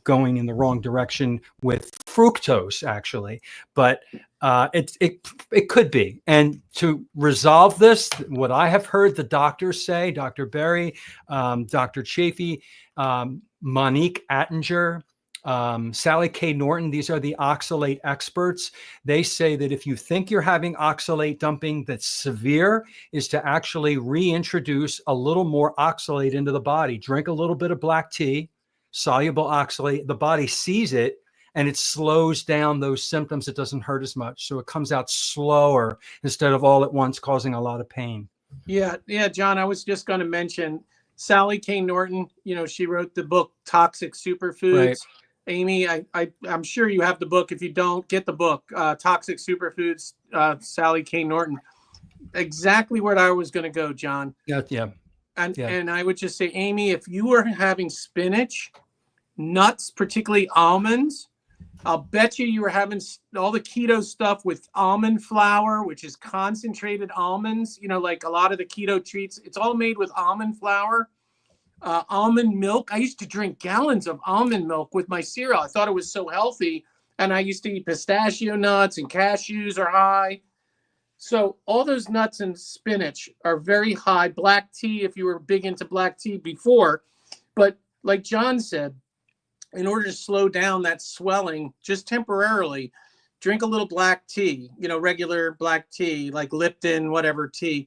going in the wrong direction with fructose, actually. But it could be. And to resolve this, what I have heard the doctors say, Dr. Berry, Dr. Chafee, Monique Attinger, Sally K. Norton, these are the oxalate experts. They say that if you think you're having oxalate dumping that's severe, is to actually reintroduce a little more oxalate into the body. Drink a little bit of black tea, soluble oxalate. The body sees it and it slows down those symptoms. It doesn't hurt as much. So it comes out slower instead of all at once causing a lot of pain. Yeah, John, I was just going to mention Sally K. Norton. She wrote the book Toxic Superfoods. Right. Amy, I'm sure you have the book. If you don't, get the book, Toxic Superfoods, Sally K. Norton. Exactly where I was going to go, John. Yeah. And I would just say, Amy, if you are having spinach, nuts, particularly almonds, I'll bet you were having all the keto stuff with almond flour, which is concentrated almonds. Like a lot of the keto treats, it's all made with almond flour. Almond milk. I used to drink gallons of almond milk with my cereal. I thought it was so healthy. And I used to eat pistachio nuts, and cashews are high. So all those nuts and spinach are very high. Black tea, if you were big into black tea before. But like John said, in order to slow down that swelling just temporarily, drink a little black tea, regular black tea, like Lipton, whatever tea.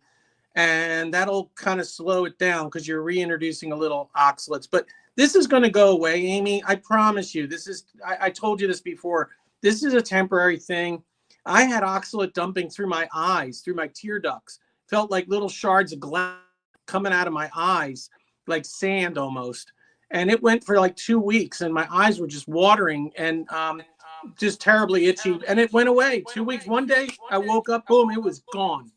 And that'll kind of slow it down because you're reintroducing a little oxalates. But this is going to go away, Amy. I promise you. I told you this before. This is a temporary thing. I had oxalate dumping through my eyes, through my tear ducts. Felt like little shards of glass coming out of my eyes, like sand almost. And it went for like 2 weeks, and my eyes were just watering and just terribly itchy. And it went away. 2 weeks. One day I woke up, boom, it was gone.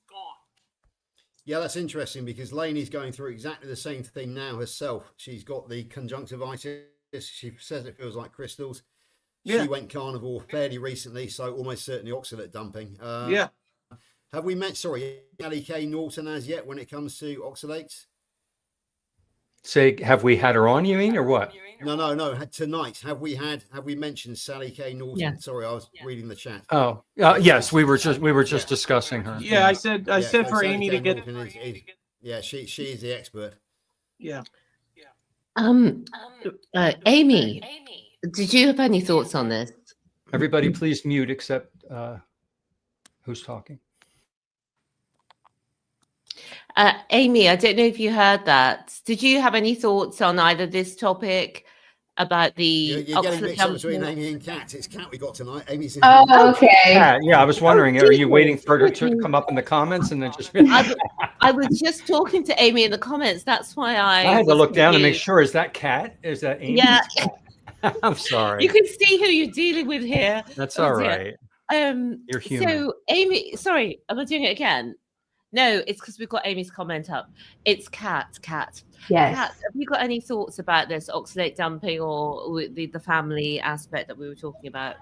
Yeah, that's interesting, because Lainey's going through exactly the same thing now herself. She's got the conjunctivitis. She says it feels like crystals. Yeah. She went carnivore fairly recently, so almost certainly oxalate dumping. Yeah. Have we met, Sally K. Norton as yet when it comes to oxalates? Say, have we had her on, you mean, or what? No. Tonight, have we mentioned Sally K. Norton? Yeah. Sorry, I was reading the chat. Oh, yes, we were just discussing her. Yeah, I said for Sally Amy K. to get. Norton she is the expert. Yeah. Amy, did you have any thoughts on this? Everybody, please mute except who's talking. Amy, I don't know if you heard that. Did you have any thoughts on either this topic about the You're getting oxalate mixed up between dumping? Amy and Kat. It's Kat we got tonight. Amy's in. Oh, okay. Yeah, I was wondering, are you waiting for her to Jesus. come up in the comments and then just? I was just talking to Amy in the comments. That's why I had to was look down and make confused. sure. Is that Kat? Is that Amy? Yeah. I'm sorry. You can see who you're dealing with here. That's Oh, all dear. right. You're human. So Amy, sorry, am I doing it again? No, it's because we've got Amy's comment up. It's Kat. Yes. Kat, have you got any thoughts about this oxalate dumping or the family aspect that we were talking about?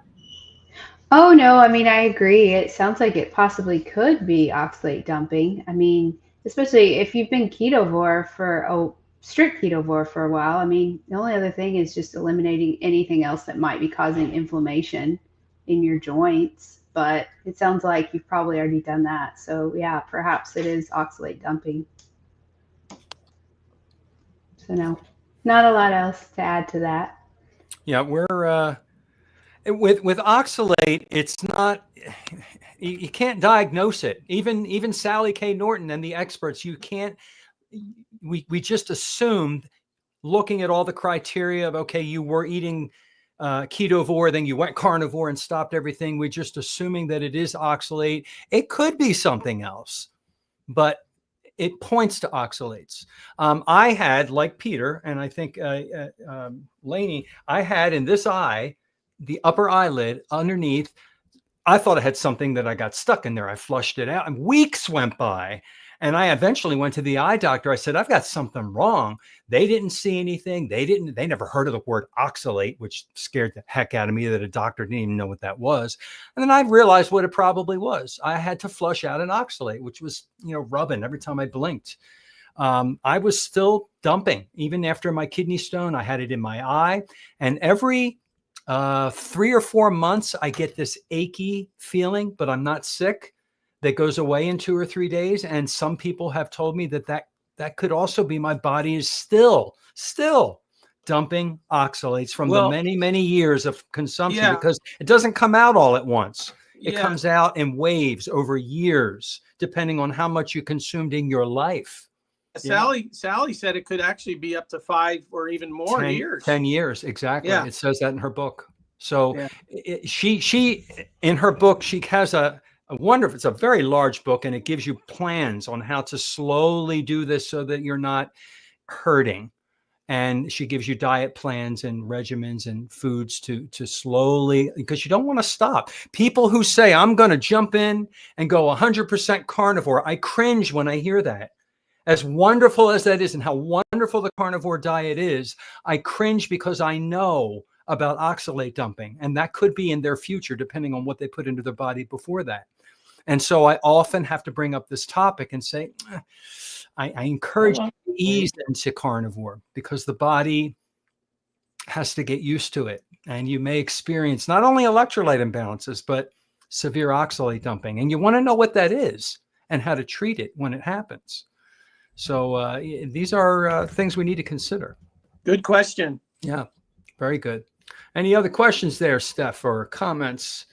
Oh, no, I mean, I agree. It sounds like it possibly could be oxalate dumping. I mean, especially if you've been strict ketovore for a while. I mean, the only other thing is just eliminating anything else that might be causing inflammation in your joints. But it sounds like you've probably already done that. So yeah, perhaps it is oxalate dumping. So no, not a lot else to add to that. Yeah, we're with oxalate. It's not. You can't diagnose it. Even Sally K. Norton and the experts, you can't. We just assumed, looking at all the criteria of, okay, you were eating ketovore, then you went carnivore and stopped everything. We're just assuming that it is oxalate. It could be something else, but it points to oxalates. I had, like Peter, and I think Lainey, I had in this eye, the upper eyelid underneath, I thought I had something that I got stuck in there. I flushed it out and weeks went by. And I eventually went to the eye doctor. I said, I've got something wrong. They didn't see anything. They never heard of the word oxalate, which scared the heck out of me that a doctor didn't even know what that was. And then I realized what it probably was. I had to flush out an oxalate, which was, rubbing every time I blinked. I was still dumping. Even after my kidney stone, I had it in my eye. And every 3 or 4 months, I get this achy feeling, but I'm not sick. That goes away in 2 or 3 days. And some people have told me that could also be my body is still dumping oxalates from the many, many years of consumption, because it doesn't come out all at once. It comes out in waves over years, depending on how much you consumed in your life. Sally said it could actually be up to 5 or even more years. 10 years, exactly. Yeah. It says that in her book. So she in her book, she has a wonderful, it's a very large book, and it gives you plans on how to slowly do this so that you're not hurting. And she gives you diet plans and regimens and foods to slowly, because you don't want to stop. People who say, I'm going to jump in and go 100% carnivore, I cringe when I hear that. As wonderful as that is and how wonderful the carnivore diet is, I cringe because I know about oxalate dumping, and that could be in their future, depending on what they put into their body before that. And so I often have to bring up this topic and say, I encourage you to ease into carnivore, because the body has to get used to it. And you may experience not only electrolyte imbalances, but severe oxalate dumping. And you want to know what that is and how to treat it when it happens. So these are things we need to consider. Good question. Yeah, very good. Any other questions there, Steph, or comments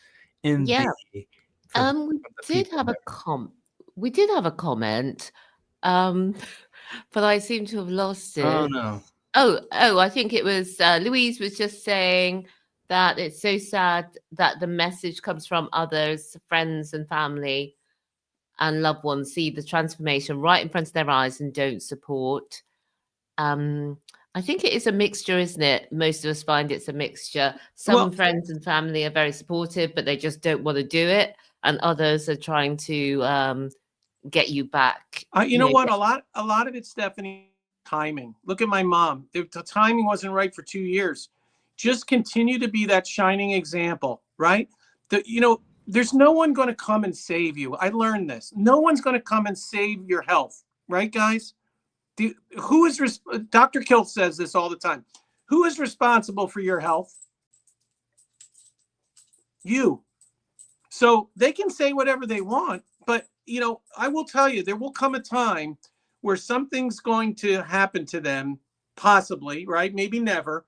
in Yeah. we did have a comment, but I seem to have lost it. Oh no. Oh, I think it was Louise was just saying that it's so sad that the message comes from others, friends and family and loved ones, see the transformation right in front of their eyes and don't support. I think it is a mixture, isn't it? Most of us find it's a mixture. Some friends and family are very supportive, but they just don't want to do it. And others are trying to get you back. You know what? A lot of it, Stephanie, timing. Look at my mom. The timing wasn't right for 2 years. Just continue to be that shining example, right? There's no one going to come and save you. I learned this. No one's going to come and save your health, right, guys? Dr. Kilt says this all the time. Who is responsible for your health? You. So they can say whatever they want, but I will tell you, there will come a time where something's going to happen to them, possibly, right? Maybe never.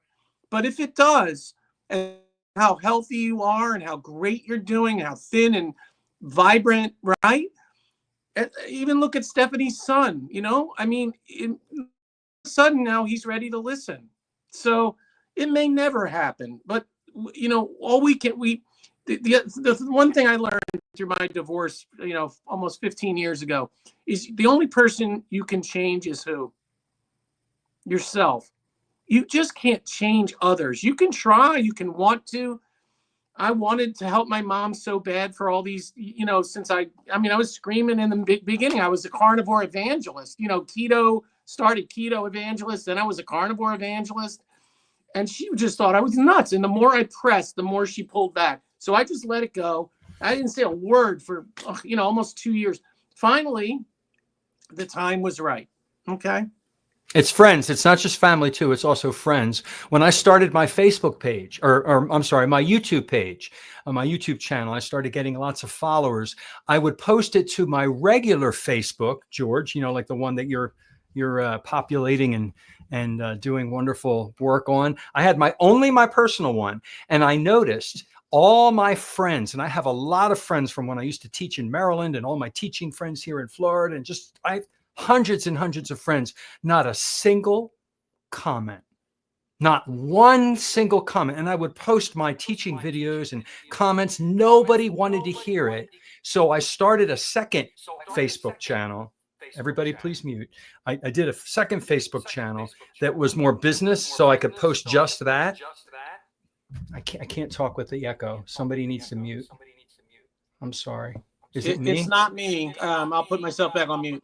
But if it does, and how healthy you are and how great you're doing, how thin and vibrant, right? Even look at Stephanie's son, sudden now he's ready to listen. So it may never happen, but the one thing I learned through my divorce, almost 15 years ago, is the only person you can change is who? Yourself. You just can't change others. You can try, you can want to. I wanted to help my mom so bad for all these, since I was screaming in the beginning. I was a carnivore evangelist, started keto evangelist. Then I was a carnivore evangelist. And she just thought I was nuts. And the more I pressed, the more she pulled back. So I just let it go. I didn't say a word for, almost 2 years. Finally, the time was right. Okay. It's friends. It's not just family too. It's also friends. When I started my Facebook page, or I'm sorry, my YouTube page, my YouTube channel, I started getting lots of followers. I would post it to my regular Facebook, George, like the one that you're you're populating and doing wonderful work on. I had only my personal one, and I noticed all my friends, and I have a lot of friends from when I used to teach in Maryland, and all my teaching friends here in Florida, and just I have hundreds and hundreds of friends. Not a single comment. Not one single comment. And I would post my teaching videos and comments. Nobody wanted to hear it. So I started a second Facebook channel. Everybody please mute. I did a second Facebook channel that was more business, so I could post just that. I can't talk with the echo. Somebody needs to mute. I'm sorry. Is it me? It's not me. I'll put myself back on mute.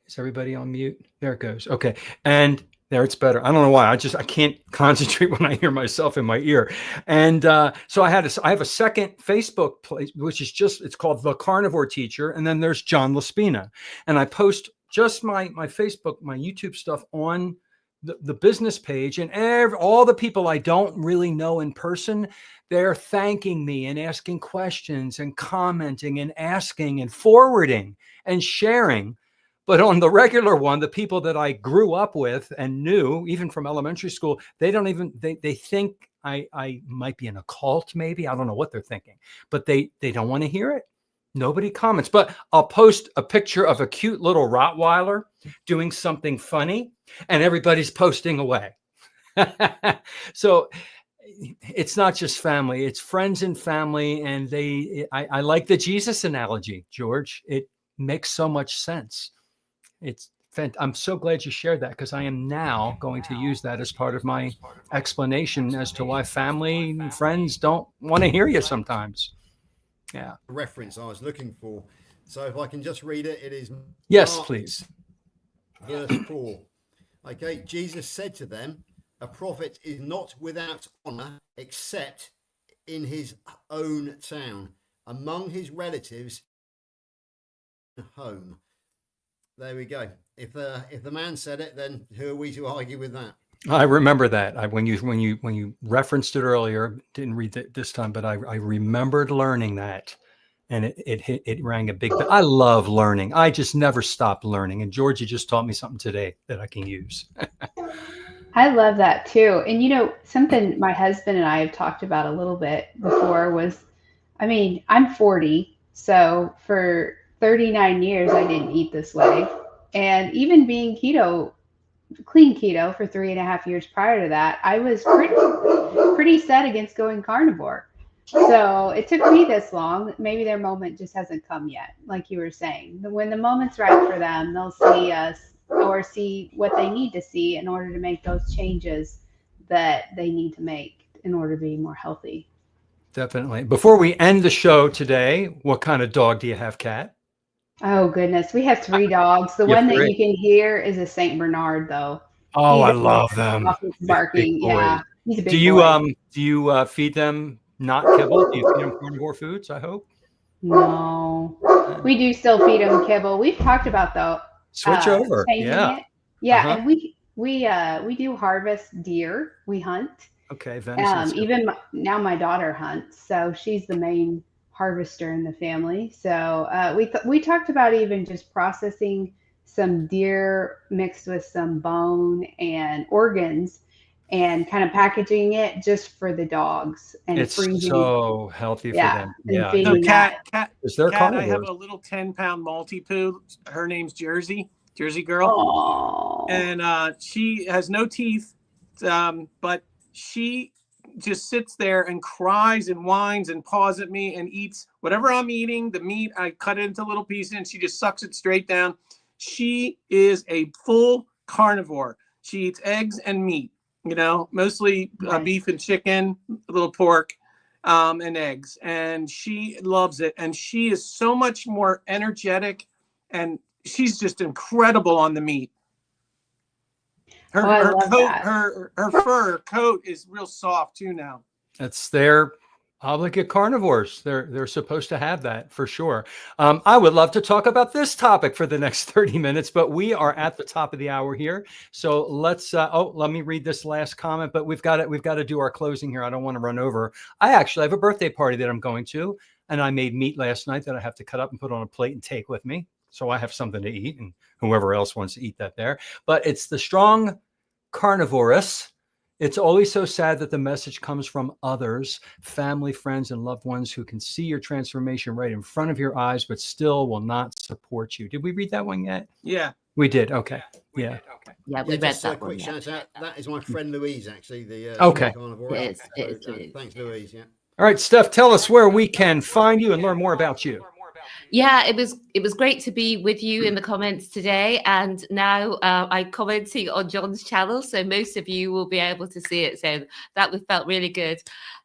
Is everybody on mute? There it goes. Okay. And there, it's better. I don't know why. I can't concentrate when I hear myself in my ear. And so I have a second Facebook place, which is it's called The Carnivore Teacher. And then there's John Laspina. And I post just my Facebook, my YouTube stuff on the business page, and all the people I don't really know in person, they're thanking me and asking questions and commenting and asking and forwarding and sharing. But on the regular one, the people that I grew up with and knew, even from elementary school, they don't even, they think I might be in a cult, maybe. I don't know what they're thinking, but they don't want to hear it. Nobody comments. But I'll post a picture of a cute little Rottweiler doing something funny, and everybody's posting away. So it's not just family, it's friends and family. And I like the Jesus analogy, George. It makes so much sense. I'm so glad you shared that, because I am now going to use that as part of my explanation as to why family and friends don't want to hear you sometimes. Yeah. Reference I was looking for. So if I can just read it, it is yes, Mark, please. Verse 4. Okay, Jesus said to them, "A prophet is not without honor except in his own town, among his relatives, home." There we go. If the man said it, then who are we to argue with that? I remember that. When you referenced it earlier, didn't read it this time, but I remembered learning that, and it rang a big bell. I love learning. I just never stop learning. And Georgie just taught me something today that I can use. I love that too. And something my husband and I have talked about a little bit before was, I'm 40, so for 39 years I didn't eat this way. And even being clean keto for 3.5 years prior to that, I was pretty set against going carnivore. So it took me this long. Maybe their moment just hasn't come yet, like you were saying. When the moment's right for them, they'll see us or see what they need to see in order to make those changes that they need to make in order to be more healthy. Definitely. Before we end the show today, what kind of dog do you have, Kat? Oh, goodness. We have 3 dogs. The one that you can hear is a Saint Bernard, though. Oh, I love them. Barking. Yeah. He's a big boy. Do you feed them not kibble? Do you feed them carnivore foods, I hope? No. We do still feed them kibble. We've talked about, though, switch over. changing Yeah. it. Yeah. And we do harvest deer. We hunt. Okay. Even now my daughter hunts, so she's the main harvester in the family. So we talked about even just processing some deer mixed with some bone and organs and kind of packaging it just for the dogs. And it's so healthy for them. Yeah. So Kat, is there Kat, I have a little 10-pound Maltipoo. Her name's Jersey girl. Aww. And she has no teeth, but she just sits there and cries and whines and paws at me and eats whatever I'm eating. The meat, I cut it into little pieces and she just sucks it straight down. She is a full carnivore. She eats eggs and meat, mostly beef and chicken, a little pork, and eggs. And she loves it. And she is so much more energetic, and she's just incredible on the meat. Her fur coat is real soft too now. That's their obligate carnivores. They're supposed to have that for sure. I would love to talk about this topic for the next 30 minutes, but we are at the top of the hour here. So let's let me read this last comment, but we've got to do our closing here. I don't want to run over. I actually have a birthday party that I'm going to, and I made meat last night that I have to cut up and put on a plate and take with me. So I have something to eat, and whoever else wants to eat that there. But it's the strong carnivorous. It's always so sad that the message comes from others, family, friends, and loved ones who can see your transformation right in front of your eyes, but still will not support you. Did we read that one yet? Yeah. We did. Okay. Yeah. Yeah, we read just a that one. quick shout out. That is my friend Louise, actually. The Okay. Carnivore. It is, So, it is. thanks, Louise. Yeah. All right, Steph, tell us where we can find you and learn more about you. Yeah, it was great to be with you in the comments today, and now I'm commenting on John's channel, so most of you will be able to see it. So that felt really good,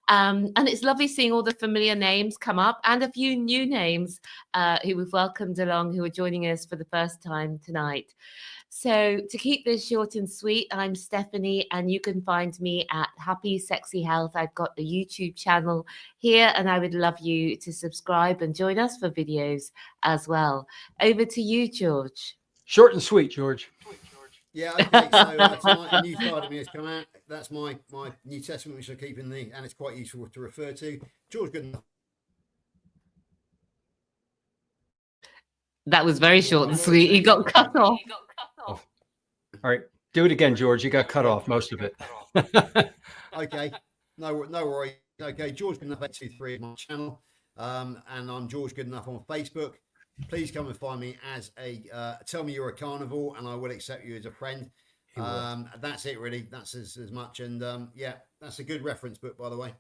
and it's lovely seeing all the familiar names come up and a few new names who we've welcomed along, who are joining us for the first time tonight. So to keep this short and sweet, I'm Stephanie, and you can find me at Happy Sexy Health. I've got a YouTube channel here, and I would love you to subscribe and join us for videos as well. Over to you, George. Short and sweet, George. Yeah, okay. So tonight a new side of me has come out. That's my New Testament, which I keep in the, and it's quite useful to refer to. George Goodenough. That was very short and sweet. You got cut off. All right, do it again, George. You got cut off most of it. Okay, no worries. Okay, George Goodenough 823 is my channel, and I'm George Goodenough on Facebook. Please come and find me as a tell me you're a carnivore, and I will accept you as a friend. That's it, really. That's as much. And yeah, that's a good reference book, by the way.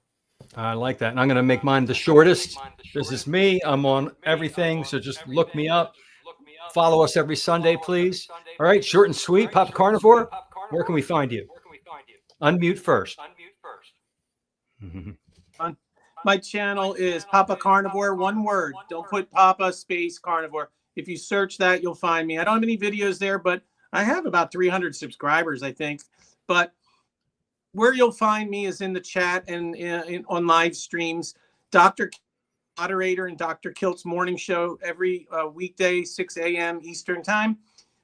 I like that. And I'm going to make mine the shortest. This is me. I'm on everything. So just look me up. Follow us every Sunday, please. All right. Short and sweet. Papa Carnivore. Where can we find you? Unmute first. My channel is Papa Carnivore, one word. Don't put Papa space Carnivore. If you search that, you'll find me. I don't have any videos there, but I have about 300 subscribers, I think. But where you'll find me is in the chat and on live streams. Dr. Moderator and Dr. Kilt's morning show every weekday, 6 a.m. Eastern time.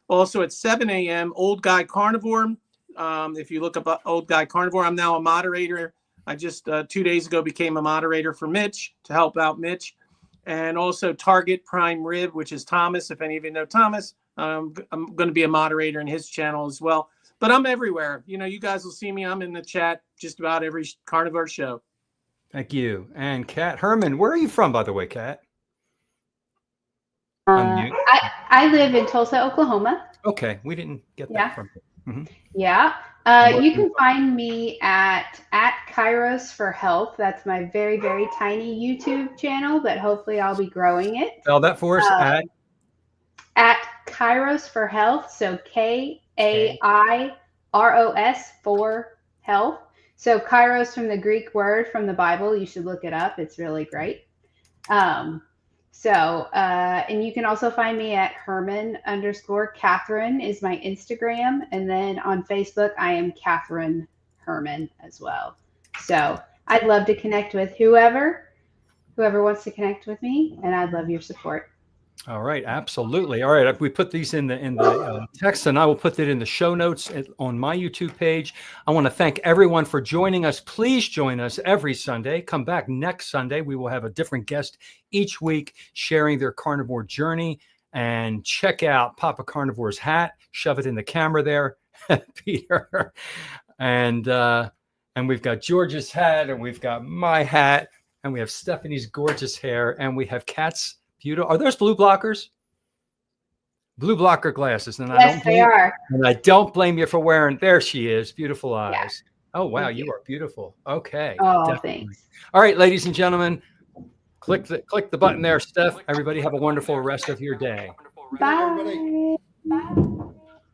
Also at 7 a.m., Old Guy Carnivore. If you look up Old Guy Carnivore, I'm now a moderator. I just 2 days ago became a moderator for Mitch to help out Mitch. And also Target Prime Rib, which is Thomas. If any of you know Thomas, I'm going to be a moderator in his channel as well. But I'm everywhere. You know, you guys will see me. I'm in the chat just about every carnivore show. Thank you. And Kat Herman, where are you from, by the way, Kat? I live in Tulsa, Oklahoma. Okay, we didn't get that from you. Mm-hmm. Yeah. You can find me at Kairos for Health. That's my very, very tiny YouTube channel, but hopefully I'll be growing it. Spell that for us. At Kairos for Health. So Kairos for Health. So Kairos from the Greek word from the Bible. You should look it up. It's really great. And you can also find me at Herman_Catherine is my Instagram. And then on Facebook, I am Catherine Herman as well. So I'd love to connect with whoever wants to connect with me, and I'd love your support. All right, absolutely. All right, we put these in the text, and I will put it in the show notes on my YouTube page. I want to thank everyone for joining us. Please join us every Sunday. Come back next Sunday. We will have a different guest each week sharing their carnivore journey. And check out Papa Carnivore's hat. Shove it in the camera there, Peter. And we've got George's hat, and we've got my hat, and we have Stephanie's gorgeous hair, and we have Kat's beautiful. Are those blue blockers? Blue blocker glasses. And yes, they are. And I don't blame you for wearing. There she is. Beautiful eyes. Yeah. Oh, wow. You are beautiful. Okay. Oh, definitely. Thanks. All right, ladies and gentlemen, click the button there, Steph. Everybody have a wonderful rest of your day. Bye. Bye.